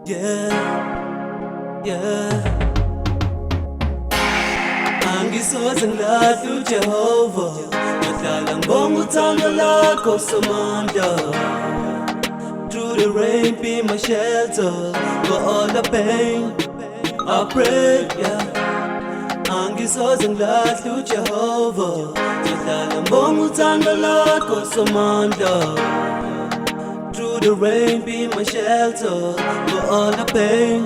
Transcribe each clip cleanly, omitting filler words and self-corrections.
yeah, yeah. Angisoze ngilahla uJehova, ngihlala ngibonga uthando lakho somandla. Through the rain, be my shelter for all the pain. I pray, yeah. Angisoze ngilahla uJehova, ngihlala ngibonga uthando lakho somandla. Through the rain, be my shelter for all the pain.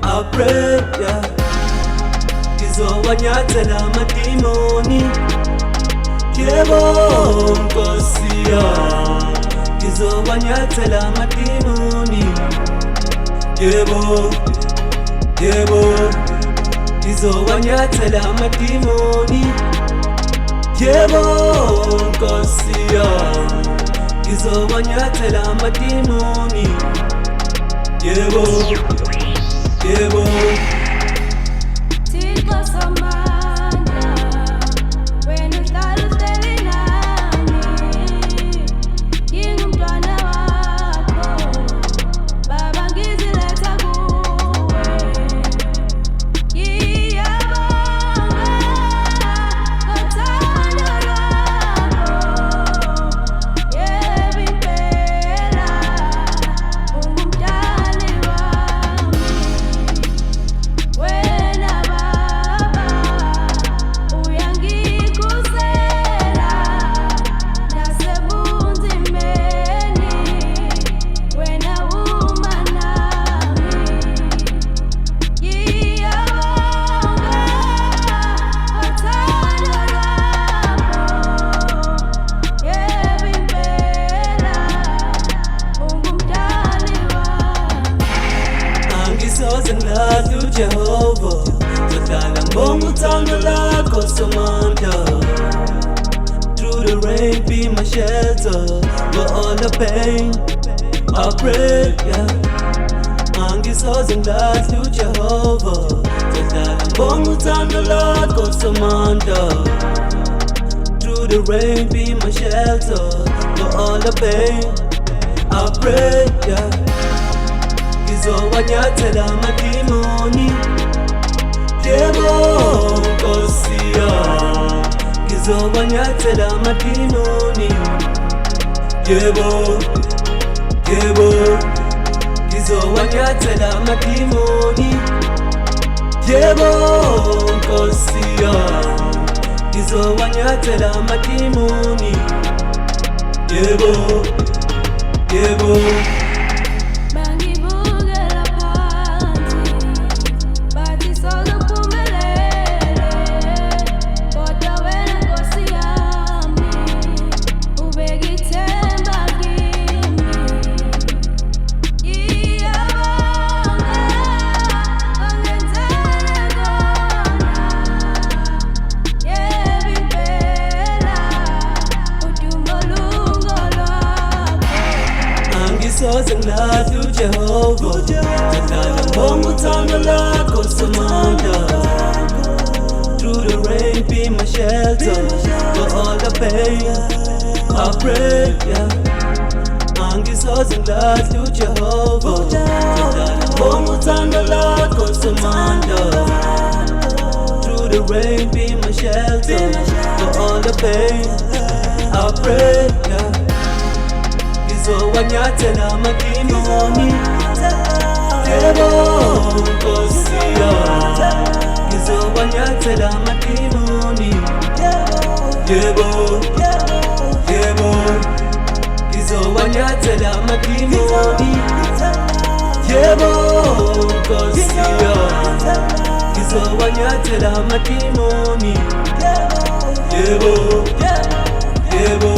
I pray, yeah. Ngizowanyathela amadimoni, yebo Nkosi yami. Ngizowanyathela amadimoni, yebo, yebo. Ngizowanyathela amadimoni, yebo Nkosi yami. Ngizowanyathela amadimoni, yebo, yebo. Thixo somandla, wena uhlala uhleli nami. Ngingumntwana wakho, Baba ngiziletha kuwe. Ngiyabonga ngothando lwakho, yebo impela ungumdali wami. Wena Baba uyangikhusela nasebunzimeni, wena uma nami. Ngiyabonga ngothando lwakho, yebo impela ungumdali wami. Angisoze ngilahla uJehova, ngihlala ngibonga uthando lakho somandla. Through the rain, be my shelter for all the pain. I pray, yeah. Angisoze ngilahla uJehova, ngihlala ngibonga uthando lakho somandla. Through the rain, be my shelter for all the pain. I pray, yeah. Ngizowanyathela amadimoni, yebo Nkosi yami. Ngizowanyathela amadimoni, yebo, yebo. Ngizowanyathela amadimoni, yebo Nkosi yami. Ngizowanyathela amadimoni, yebo, yebo. Bangibukela phansi, bathi soze uphumelele, kodwa wena Nkosi yami, ubeka ithemba kimi. Ngiyabonga ongenzele kona, yebo impela udumo lungolwakho. Angisoze ngilahla uJehova, ngihlala ngibonga uthando lakho somandla. Through the rain, be my shelter for all the pain. I pray, yeah. Angisoze ngilahla uJehova, ngihlala ngibonga uthando lakho somandla. Through the rain, be my shelter for all the pain. I pray, yeah. Ngizowanyathela amadimoni, yebo Nkosi yami. Ngizowanyathela amadimoni, yebo, yebo. Ngizowanyathela amadimoni, yebo Nkosi yami. Ngizowanyathela amadimoni, yebo, yebo.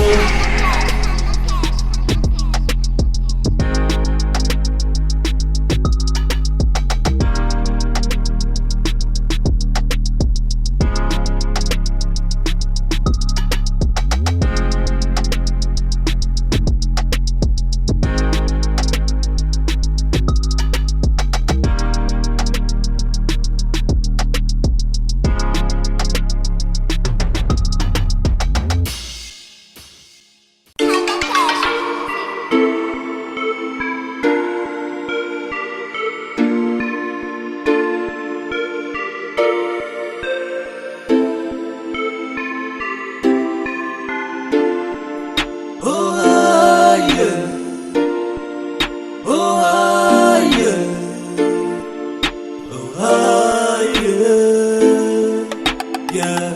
yeah.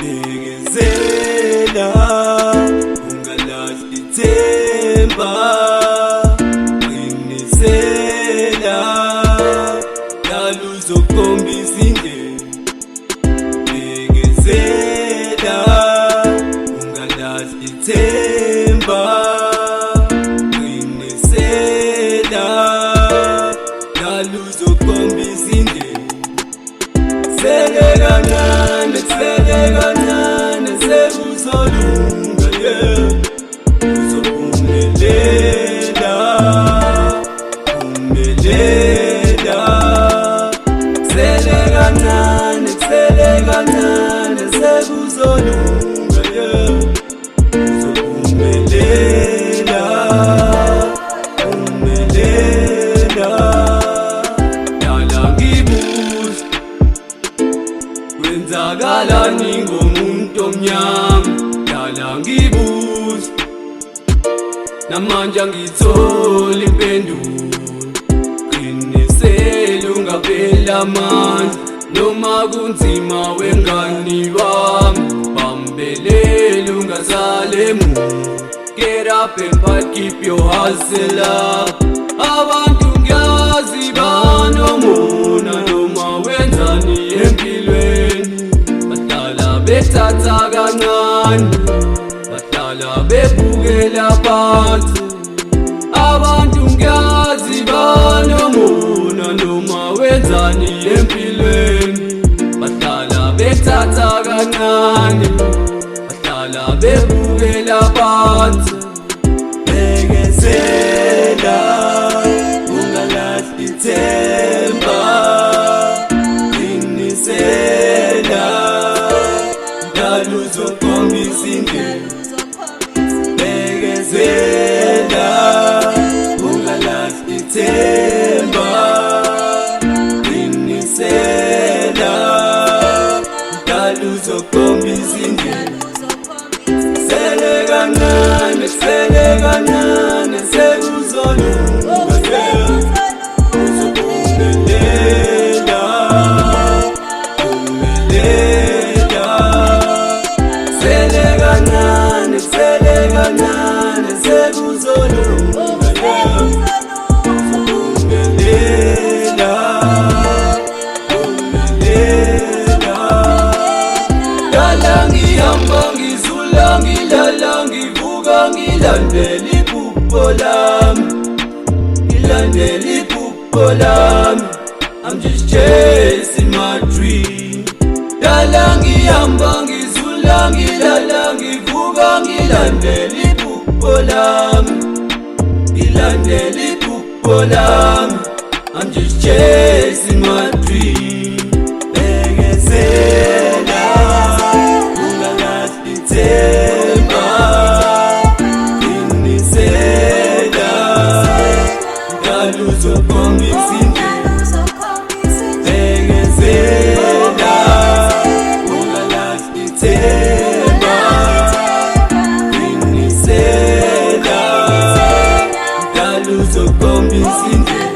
Bekezela, ungalahli ithemba, qinisela, dala uzokhombisa indlela. Bekezela, ungalahli ithemba, qinisela, dala uzokhombisa indlela. Sele kancane sekuzolunga, yeah. Uzophumelela, phumelela. Sele kancane sekuzolunga, yeah. Uzophumelela, phumelela. Dala ngibuza, kwenzakalani ngomuntu omnyama? Dala ngibuza, namanje angithola impendulo. Qinisela ungapheli amandla, noma kunzima wengani wami. Bambelela ungazali emuva. Get up and fight, keep your hustle up. Abantu ngiyazi banomona, noma wenzani empilweni. Bahlala bethatha kancane, bahlala bebukela phansi. Abantu ngiyazi banomona, noma wenzani empilweni. Bahlala bethatha kancane, bahlala bebukela phansi. Bekezela, ungalahli ithemba, qinisela, dala uzokhombisa indlela. Bekezela, ungalahli ithemba, qinisela, dala uzokhombisa indlela. Sele kancane sekuzolunga, yeah. Uzophumelela, phumelela. Sele kancane sekuzolunga, yeah. Uzophumelela, phumelela. Dala ngihamba ngizula ngilala ngivuka ngilandela iphupho lami, ngilandela iphupho lami. I'm just chasing my dream. Dala ngihamba ngizula ngilala ngivuka ngilandela iphupho lami, ngilandela iphupho lami. I'm just chasing my dream. Bekezela, ungalahli ithemba, qinisela, dala uzokhombisa indlela. Bekezela, ungalahli ithemba, qinisela, dala uzokhombisa indlela.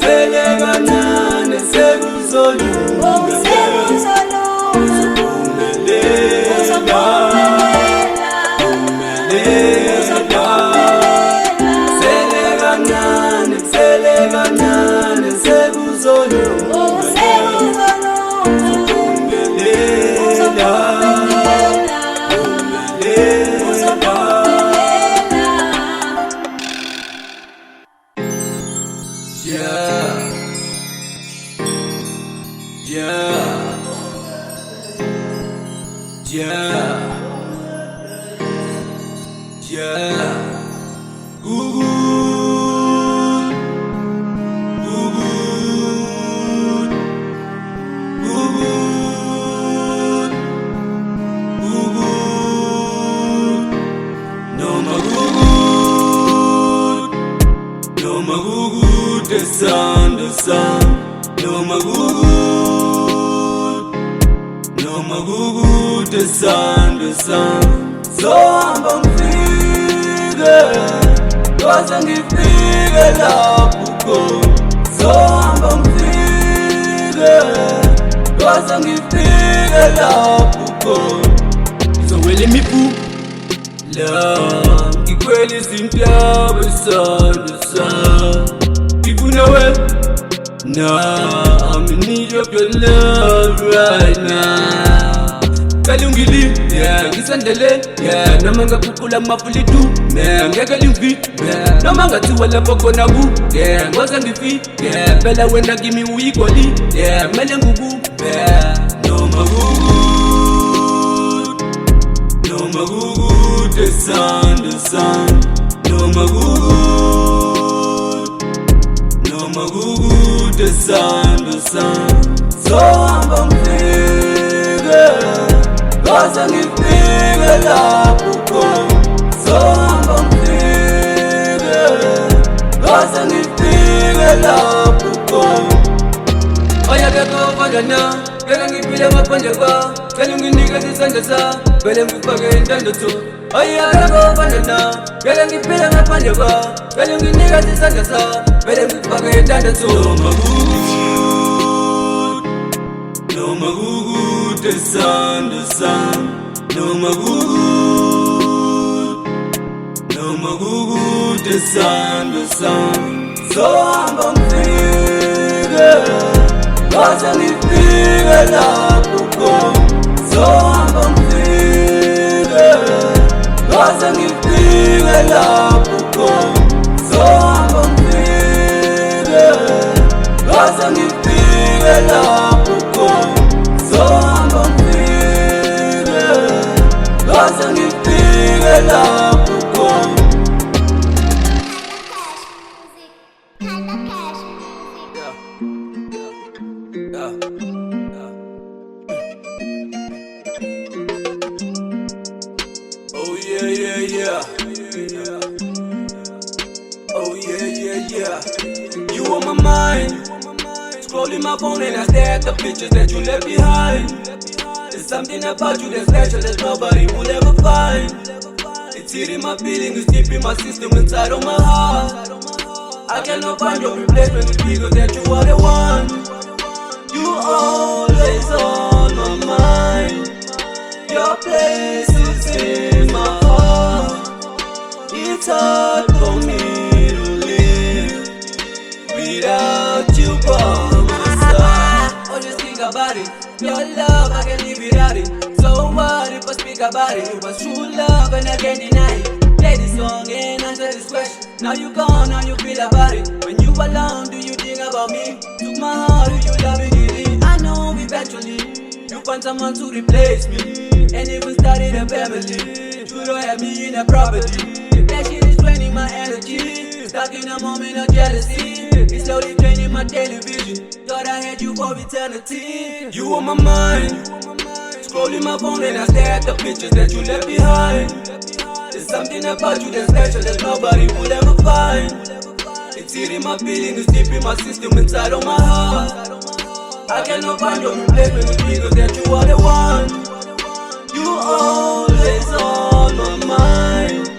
Sele kancane sekuzolunga, yeah. Uzophumelela, phumelela. Sele kancane sekuzolunga, yeah. Uzophumelela, phumelela. Yeah, yeah, yeah, yeah. Good, good, good, good, good. No more good, no more good. The sun, no more good, no more good. The sun. So I'm ngifike, kwaze ngifike lapho khona. So I'm ngifike. Cause ngifike lapho khona ngizowela imiphula ngikhwela izintaba esandla sami ngifuna wena. Nah, I'm in need of your love right now. Kalungili, yeah, ngisandele, yeah. Noma ngakukula mafuli tu, yeah. Ngeke lingifit, yeah. Noma ngathiwa lapho khona ku, yeah. Ngoze ngifit, yeah. Phela wena kimi uyigoli, yeah. Mele nguku, yeah. Noma kuku, the sun, noma kuku, the sun. So hamba ngifike, cause ngifike lapho khona. So hamba ngifike, cause ngifike lapho khona. Ayakekho kodwana, ngeke ngiphile ngaphandle kwa. Cela unginike isandla sa, vele ngifake intandatho. Ayakekho kodwana, ngeke ngiphile ngaphandle kwa. Cela unginike isandla sa, vele ngifake intandatho. Noma kuku, the sun. Noma kuku, the sun. So hamba ngifike, cause ngifike lapho khona. So hamba ngifike, cause ngifike lapho khona. So hamba ngifike, cause ngifike lapho khona. So hamba ngifike, cause ngifike lapho khona. Oh yeah. Oh yeah. You on my mind. Scrolling my phone and I stare at the pictures that you left behind. There's something about you that's special that nobody will ever find. It's hitting my feelings, it's deep in my system, inside of my heart. I cannot find your replacement, it's because that you are the one. You always on my mind. Your place is in my heart. It's hard for me to live without you by my side. Oh, just think about it. Your love, I can't live without it. So what if I speak about it? It was true love and I can't deny it. Play this song and answer this question. Now you gone, how you feel about it? When you alone, do you think about me? Took my heart, do you love it? I know eventually you find someone to replace me, and even started a family. You don't have me in a property. That shit is draining my energy. Stuck in a moment of jealousy. It's slowly draining my television. Thought I had you for eternity. You on my mind. Scrolling my phone and I stare at the pictures that you left behind. There's something about you that's special that nobody will ever find. It's hitting my feelings, it's deep in my system, inside of my heart. I cannot find your replacement, it's because that you are the one. You always on my mind.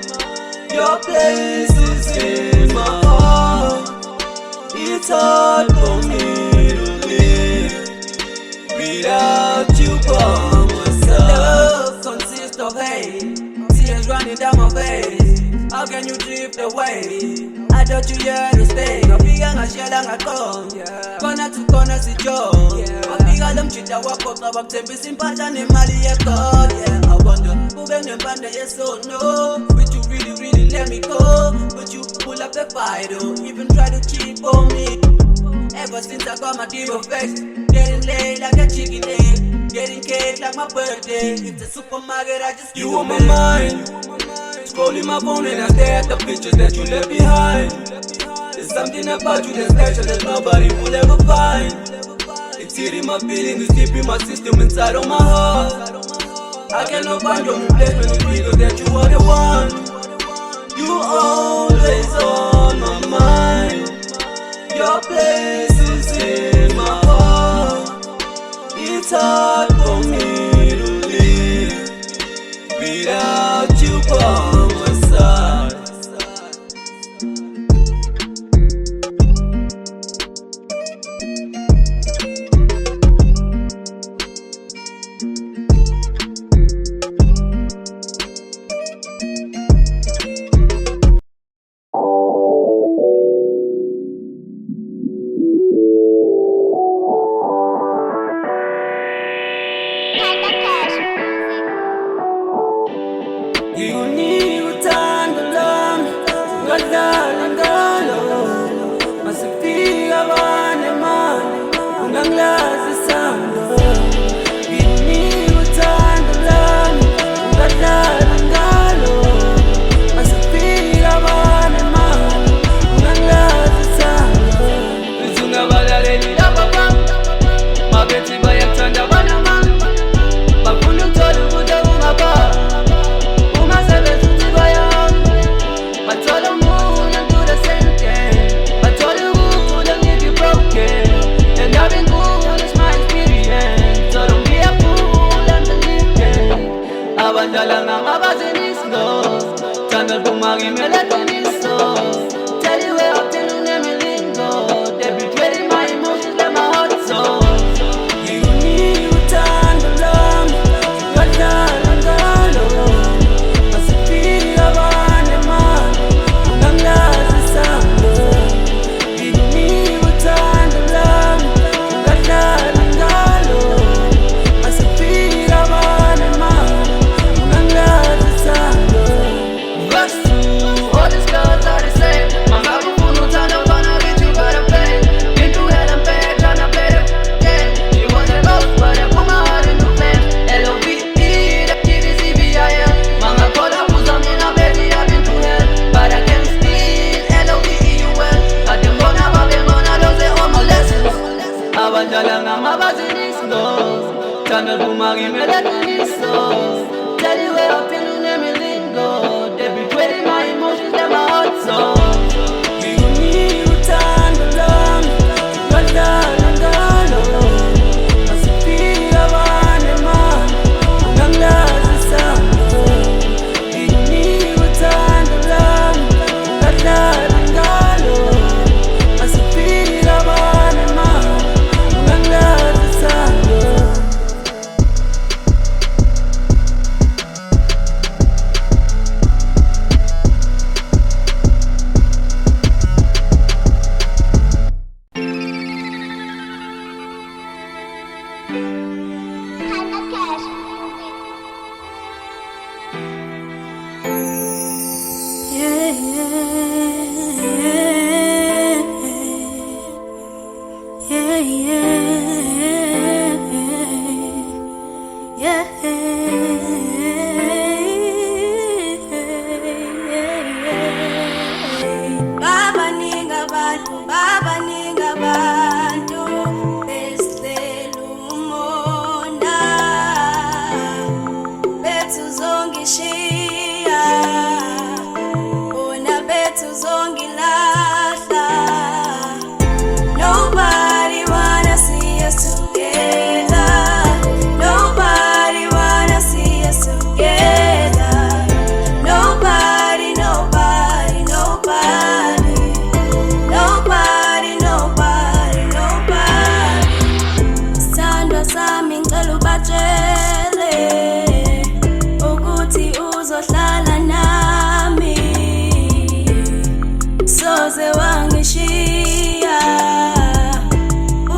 Your place is in my heart. It's hard for me to live without you by my side. Love consists of hate, tears running down my face. How can you drift away? I thought you here to stay. Ngafika ngashela ngakhona, khona to khona sijoy. Ngafika lo mjida wakho caba kuthembisa impahla nemali yakho. I wonder kube nempande yeso no. Would you really let me go? Would you pull up the fight or even try to cheat on me? Ever since I got my diva face, getting laid like a chicken egg, getting cake like my birthday. It's a supermarket, I just you on my mind. Scrolling my phone and I stare at the pictures that you left behind. There's something about you that's special that nobody will ever find. It's hitting my feelings, it's deep in my system, inside of my heart. I cannot find your replacement, it's because that you are the one. You always on my mind. Your place is in my heart. It's hard for me to live without you by my side. ungangazi sando nginika uthando lami ungadlala ngalo masifika abanemali ungangazi sando usungabalaleli lapha pam mabethi bayakuthanda abanamali bafuna ukuthola ukuthi ungapha ungasebenzi uthi bayami bathola umuntu do the same thing bathola ukuthi ngithi broken and I've been good, it's my experience so don't be a fool and believe it abadala ngabaziniso thanda phuma ngimele qiniso tell you where I've been unemilingo they betrayed my emotions let my heart soul nginika uthando lami ungadlala ngalo masifika abanemali ungangazi sando nginika uthando lami ungadlala ngalo masifika abanemali ungangazi sando verse 2 all these girls are the same mangabe ufuna uthando mfana kithi you gotta pay been through hell and back tryna play the game she wasn't lost but I put my heart into flames L-O-V-E that kid is E-V-I-L mangakhola buza mina baby I've been through hell but I can't speak L-O-V-E-U-L kade ngibona babengona those all my lessons abadala ngabaziniso thanda phuma ngimele qiniso tell you where I've been unemilingo they betrayed my emotions let my heart soul nginika uthando lami ungadlala ngalo masifika abanemali ungangazi sando nginika uthando lami ungadlala ngalo masifika abanemali ungangazi sando Baba ninga bantu besicela umona bethu zongishiya bona bethu zongilahla nobody wanna see us together nobody wanna see us together nobody nobody nobody nobody nobody nobody sithandwa sami ngicela ubatshele ukuthi uzohlala nami soze wangishiya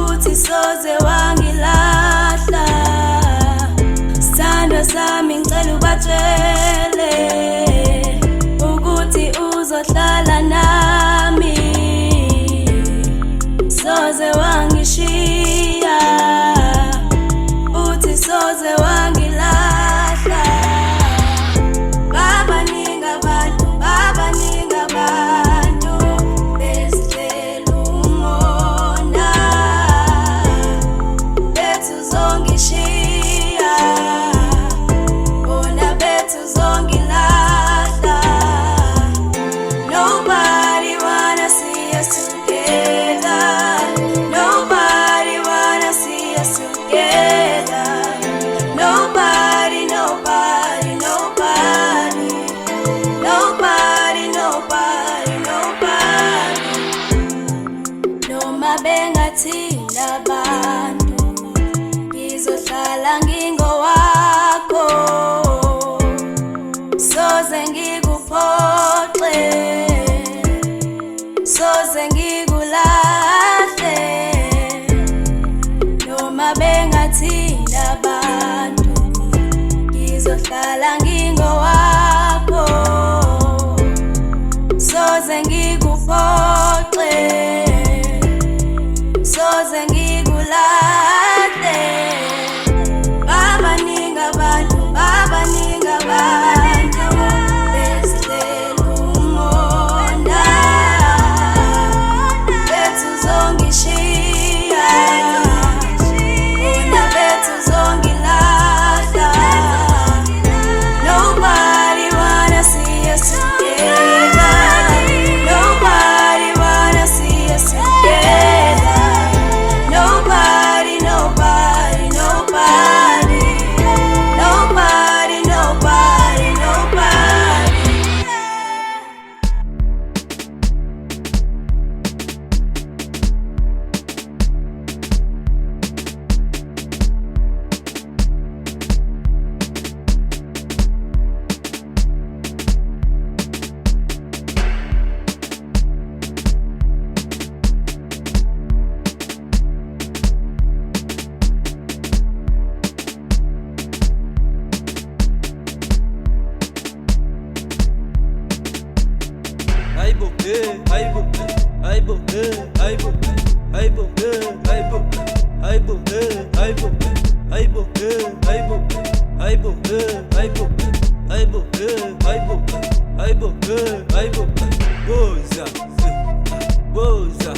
uthi soze wangilahla sithandwa sami ngicela ubatshele ukuthi uzohlala nami soze wangishiya uthi soze wangilahla baba ninga bantu besicela umona bethu zongishiya bona bethu zongilahla nobody wanna see us together nobody wanna see us together nobody nobody nobody nobody nobody nobody noma bengathina abantu ngizohlala ngingowakho soze ngikuphoxe soze ngikulahle noma bengathina abantu ngizohlala ngingowakho soze ngikuphoxe soze ngikulahle aibo, aibo, aibo, aibo, aibo, aibo, aibo, aibo, aibo, woza, woza,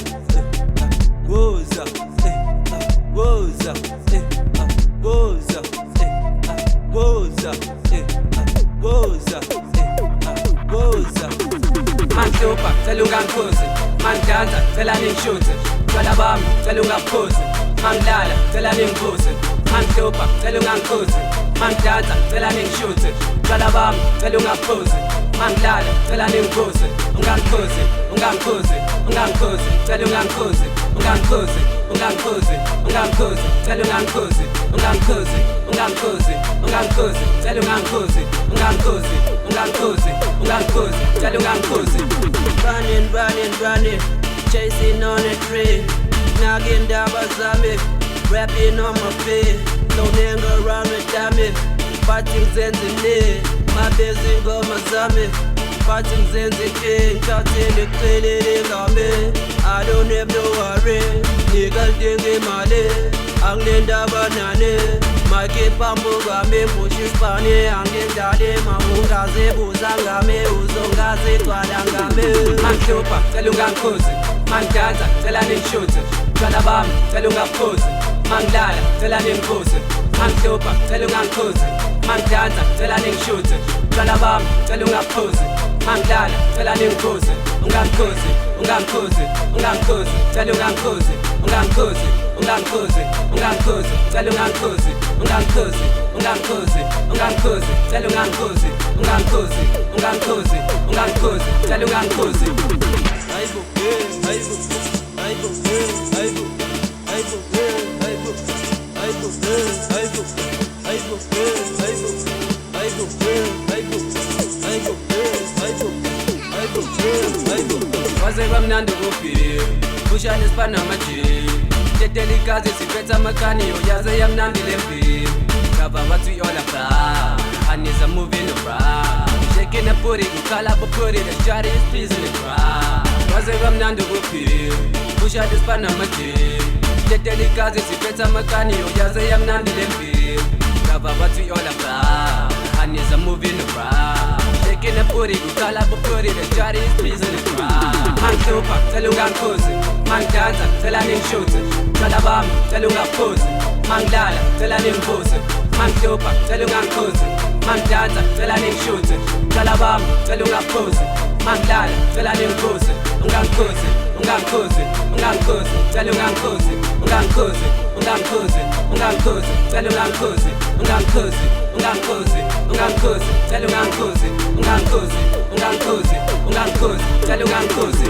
woza, woza, woza, woza, woza, woza. Man hlupa, cela ungangiphuzi. Man dansa, cela ningishuthe. Tshwala bami, cela ungabuphuzi. Man ngilala, cela ningiphuse. Man hlupa, cela ungangiphuzi. Man dansa, cela ningishuthe. Tshwala bami, cela ungabuphuzi. Man ngilala, cela ningiphuse. Ungangiphuzi, ungangiphuzi, ungangiphuzi, cela ungangiphuzi. Ungangiphuzi, ungangiphuzi, ungangiphuzi, cela ungangiphuzi. Ungangiphuzi, ungangiphuzi, ungangiphuzi, cela ungangiphuzi. Ungangiphuzi, ungangiphuzi, ungangiphuzi, cela ungangiphuzi. Running, running, running, chasing on a train. Nagging daba zami, rapping on my feet. Don't hang around with dummy, fighting zenzi ne. My busy go my zami, fighting zenzi king. Cutting the clean ngami, I don't have no worry. Nigga dingy male, angling daba nane. Mike pambo game, push spani, angling daddy. Mamungaze buzangame, uzongaze twadangame. Man hlupa, cela ungangiphuzi. Man dansa, cela ningishuthe. Tshwala bami, cela ungabuphuzi. Man ngilala, cela ningiphuse. Man hlupa, cela ungangiphuzi. Man dansa, cela ningishuthe. Tshwala bami, cela ungabuphuzi. Man ngilala, cela ningiphuse. Ungangiphuzi, ungangiphuzi, ungangiphuzi, cela ungangiphuzi. Ungangiphuzi, ungangiphuzi, ungangiphuzi, cela ungangiphuzi. Ungangiphuzi, ungangiphuzi, ungangiphuzi, cela ungangiphuzi. Ungangiphuzi, ungangiphuzi, ungangiphuzi, cela ungangiphuzi. Aibo, aibo, aibo, aibo, aibo, aibo, aibo, aibo, aibo, aibo, aibo, aibo, aibo, aibo. Waze kamnandi kuphila, kushaya nesipana amajini. Tetela igazi siphethe amakaniyo, yaze yamnandi lempilo. Cover what we all about, and it's a moving around. Shaking the booty, kukhala booty, the shawty is pleasing the crowd. Waze kamnandi kuphila, kushaya nesipana amajini. Tetela igazi siphethe amakaniyo, yaze yamnandi lempilo. Cover what we all about, and it's a moving around. Shaking the booty, kukhala booty, the shawty is pleasing the crowd. Man hlupa, cela ungangiphuzi. Man dansa, cela ningishuthe. Tshwala bami, cela ungabuphuzi. Man ngilala, cela ningiphuse. Man hlupa, cela ungangiphuzi. Man dansa, cela ningishuthe. Tshwala bami, cela ungabuphuzi. Man ngilala, cela ningiphuse. Ungangiphuzi, ungangiphuzi, ungangiphuzi, cela ungangiphuzi. Ungangiphuzi, ungangiphuzi, ungangiphuzi, cela ungangiphuzi. Ungangiphuzi, ungangiphuzi, ungangiphuzi, cela ungangiphuzi. Ungangiphuzi, ungangiphuzi, ungangiphuzi, cela ungangiphuzi.